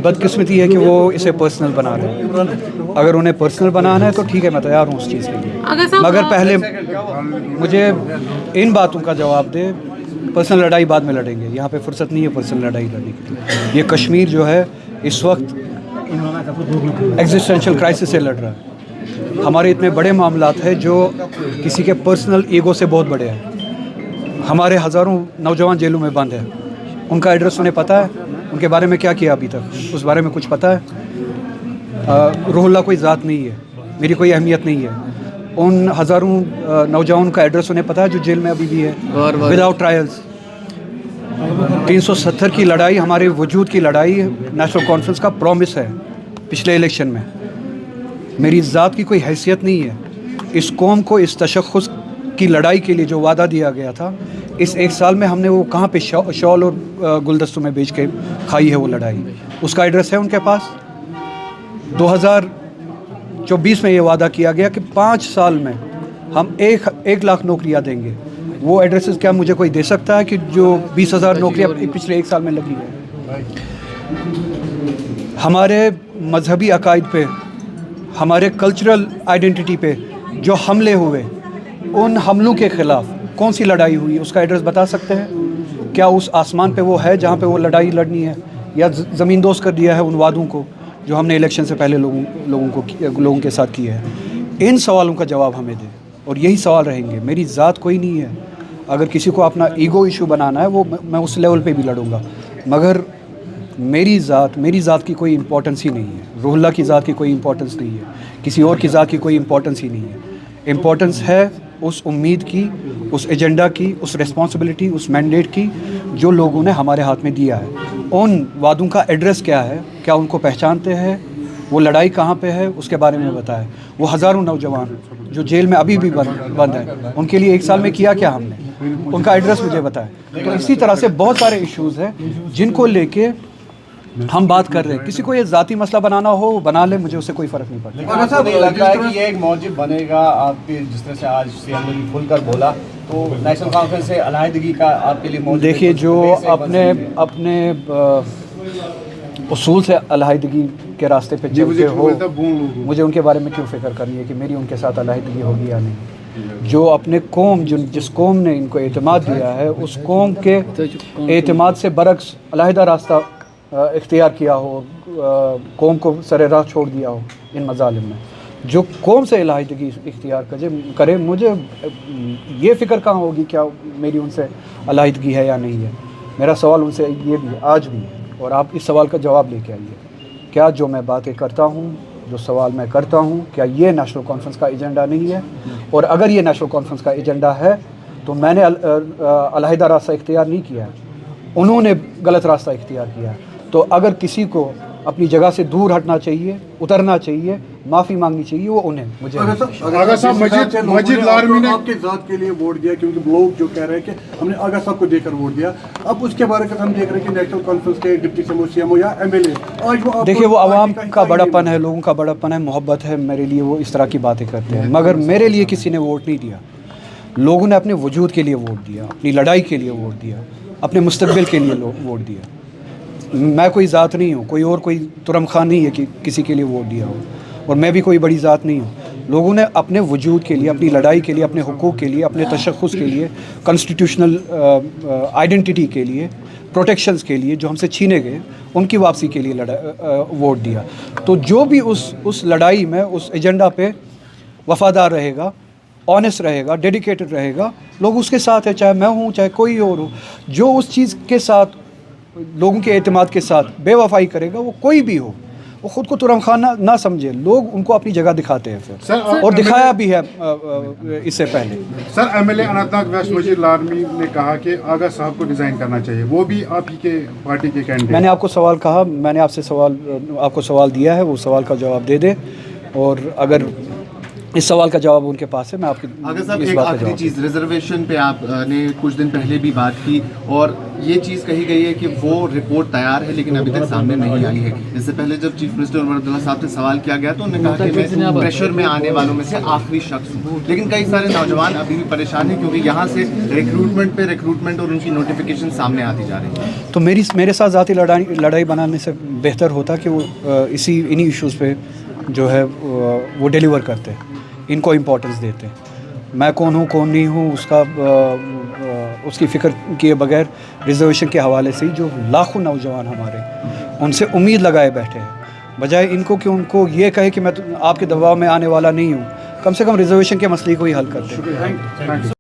बदकिस्मती है कि वो इसे पर्सनल बना रहे हैं। अगर उन्हें पर्सनल बनाना है तो ठीक है, मैं तैयार हूँ उस चीज़ के लिए, मगर पहले मुझे इन बातों का जवाब दे। पर्सनल लड़ाई बाद में लड़ेंगे, यहाँ पे फुर्सत नहीं है पर्सनल लड़ाई लड़ने की। ये कश्मीर जो है इस वक्त एग्जिस्टेंशियल क्राइसिस से लड़ रहा है। हमारे इतने बड़े मामलात हैं जो किसी के पर्सनल ईगो से बहुत बड़े हैं। हमारे हज़ारों नौजवान जेलों में बंद हैं, उनका एड्रेस उन्हें पता है, उनके बारे में क्या किया अभी तक उस बारे में कुछ पता है। रूहुल्लाह कोई ज़ात नहीं है, मेरी कोई अहमियत नहीं है। उन हज़ारों नौजवानों का एड्रेस उन्हें पता है जो जेल में अभी भी है विदाउट ट्रायल्स। 370 की लड़ाई हमारे वजूद की लड़ाई नेशनल कॉन्फ्रेंस का प्रॉमिस है। पिछले इलेक्शन में मेरी ज़ात की कोई हैसियत नहीं है। इस कौम को इस तशख़्ख़ुस की लड़ाई के लिए जो वादा दिया गया था, इस एक साल में हमने वो कहाँ पे शॉल और गुलदस्तों में बेच के खाई है वो लड़ाई। उसका एड्रेस है उनके पास। 2024 में ये वादा किया गया कि 5 साल में हम 1 लाख नौकरियां देंगे। वो एड्रेसेस क्या मुझे कोई दे सकता है कि जो 20,000 नौकरियां पिछले 1 साल में लगी है? हमारे मजहबी अकायद पे, हमारे कल्चरल आइडेंटिटी पे जो हमले हुए, उन हमलों के ख़िलाफ़ कौन सी लड़ाई हुई, उसका एड्रेस बता सकते हैं? क्या उस आसमान पे वो है जहाँ पे वो लड़ाई लड़नी है, या ज़मीन दोस्त कर दिया है उन वादों को जो हमने इलेक्शन से पहले लोगों के साथ किए हैं? इन सवालों का जवाब हमें दें, और यही सवाल रहेंगे। मेरी ज़ात कोई नहीं है। अगर किसी को अपना ईगो इशू बनाना है, वो मैं उस लेवल पे भी लड़ूंगा, मगर मेरी ज़ात की कोई इम्पोर्टेंस ही नहीं है। रूहुल्लाह की ज़ात की कोई इम्पोर्टेंस नहीं है, किसी और की ज़ात की कोई इम्पोर्टेंस ही नहीं है। इम्पोर्टेंस है उस उम्मीद की, उस एजेंडा की, उस रिस्पॉन्सिबिलिटी, उस मैंडेट की जो लोगों ने हमारे हाथ में दिया है। उन वादों का एड्रेस क्या है, क्या उनको पहचानते हैं, वो लड़ाई कहाँ पे है, उसके बारे में बताएं। वो हज़ारों नौजवान जो जेल में अभी भी बंद है, उनके लिए 1 साल में किया क्या हमने, उनका एड्रेस मुझे बताएं। तो इसी तरह से बहुत सारे इश्यूज़ हैं जिनको लेके हम बात कर रहे हैं। किसी को ये ज़ाती मसला बनाना हो बना ले, मुझे उससे कोई फ़र्क नहीं पड़ता। आपको नहीं लगता है कि ये एक मौजिब बनेगा? आपके जिस तरह से आज सीएम ने खुलकर बोला, तो नेशनल कॉन्फ्रेंस से अलहदगी का आपके लिए मौजिब? देखिए, जो अपने उसूल से अलहदगी के रास्ते पे चलते हो, मुझे उनके बारे में क्यों फ़िक्र करनी है कि मेरी उनके साथ अलहदगी होगी या नहीं। जो अपने कौम, जिस कौम ने इनको एतमाद दिया है, उस कौम के एतमाद से बरक्स अलहदा रास्ता इख्तियार किया हो, कौम को सरे राह छोड़ दिया हो इन मज़ालिम में, जो कौम से अलहदगी इख्तियार करे, मुझे ये फ़िक्र कहाँ होगी क्या मेरी उनसे अलहदगी है या नहीं है। मेरा सवाल उनसे ये भी आज भी है, और आप इस सवाल का जवाब लेके आइए। क्या जो मैं बातें करता हूँ, जो सवाल मैं करता हूँ, क्या ये नेशनल कॉन्फ्रेंस का एजेंडा नहीं है? और अगर ये नेशनल कॉन्फ्रेंस का एजेंडा है तो मैंने अलहदा रास्ता इख्तियार नहीं किया है, उन्होंने गलत रास्ता इख्तियार किया है। तो अगर किसी को अपनी जगह से दूर हटना चाहिए, उतरना चाहिए, माफ़ी मांगनी चाहिए, वो उन्हें, मुझे। आगा साहब, मजीद लारमी ने आपके ज़ात के लिए वोट दिया, क्योंकि लोग जो कह रहे हैं कि हमने आगा साहब को देकर वोट दिया। अब उसके बारे में हम देख रहे हैं कि नेशनल कॉन्फ्रेंस के डिप्टी सीएम या एमएलए, आज वो देखिए, वो आवाम का बड़ापन है, लोगों का बड़ापन है, मोहब्बत है मेरे लिए, वो इस तरह की बातें करते हैं। मगर मेरे लिए किसी ने वोट नहीं दिया। लोगों ने अपने वजूद के लिए वोट दिया, अपनी लड़ाई के लिए वोट दिया, अपने मुस्तकबिल के लिए वोट दिया। मैं कोई ज़ात नहीं हूँ, कोई तुरम खान नहीं है कि किसी के लिए वोट दिया हो, और मैं भी कोई बड़ी ज़ात नहीं हूँ। लोगों ने अपने वजूद के लिए, अपनी लड़ाई के लिए, अपने हुकूक के लिए, अपने तशख़्ख़ुस के लिए, कॉन्स्टिट्यूशनल आइडेंटिटी के लिए, प्रोटेक्शंस के लिए जो हमसे छीने गए, उनकी वापसी के लिए वोट दिया। तो जो भी उस लड़ाई में, उस एजेंडा पे वफ़ादार रहेगा, ऑनेस्ट रहेगा, डेडिकेटेड रहेगा, लोग उसके साथ है, चाहे मैं हूँ चाहे कोई और हो। जो उस चीज़ के साथ, लोगों के एतमाद के साथ बेवफाई करेगा, वो कोई भी हो, वो ख़ुद को तुरम खान ना समझे। लोग उनको अपनी जगह दिखाते हैं फिर, और दिखाया भी है इससे पहले। सर, एमएलए अनंतनाग वेस्ट मजीद लारमी ने कहा कि आगा साहब को रिज़ाइन करना चाहिए, वो भी आप ही के पार्टी के कैंडिडेट। मैंने आपको सवाल कहा, मैंने आपको सवाल दिया है, वो सवाल का जवाब दे दे। और अगर इस सवाल का जवाब उनके पास है, मैं आपकी अगर साहब इस एक बात का आखिरी जवाब चीज़, रिजर्वेशन पे आपने कुछ दिन पहले भी बात की और ये चीज़ कही गई है कि वो रिपोर्ट तैयार है लेकिन अभी तक सामने नहीं आई है। इससे पहले जब चीफ मिनिस्टर उमर अब्दुल्ला साहब से सवाल किया गया तो उन्होंने कहा कि मैं प्रेशर में आने वालों में से आखिरी शख्स हूँ, लेकिन कई सारे नौजवान अभी भी परेशान हैं क्योंकि यहाँ से रिक्रूटमेंट और उनकी नोटिफिकेशन सामने आती जा रही है। तो मेरे साथ ज़ाती लड़ाई बनाने से बेहतर होता कि वो इन्हीं इश्यूज़ पे जो है वो डिलीवर करते, इनको इम्पोर्टेंस देते। मैं कौन हूँ कौन नहीं हूँ उसकी फ़िक्र किए बगैर रिजर्वेशन के हवाले से ही जो लाखों नौजवान हमारे उनसे उम्मीद लगाए बैठे हैं, बजाय इनको कि उनको ये कहे कि मैं आपके दबाव में आने वाला नहीं हूँ, कम से कम रिजर्वेशन के मसले को ही हल करते हैं।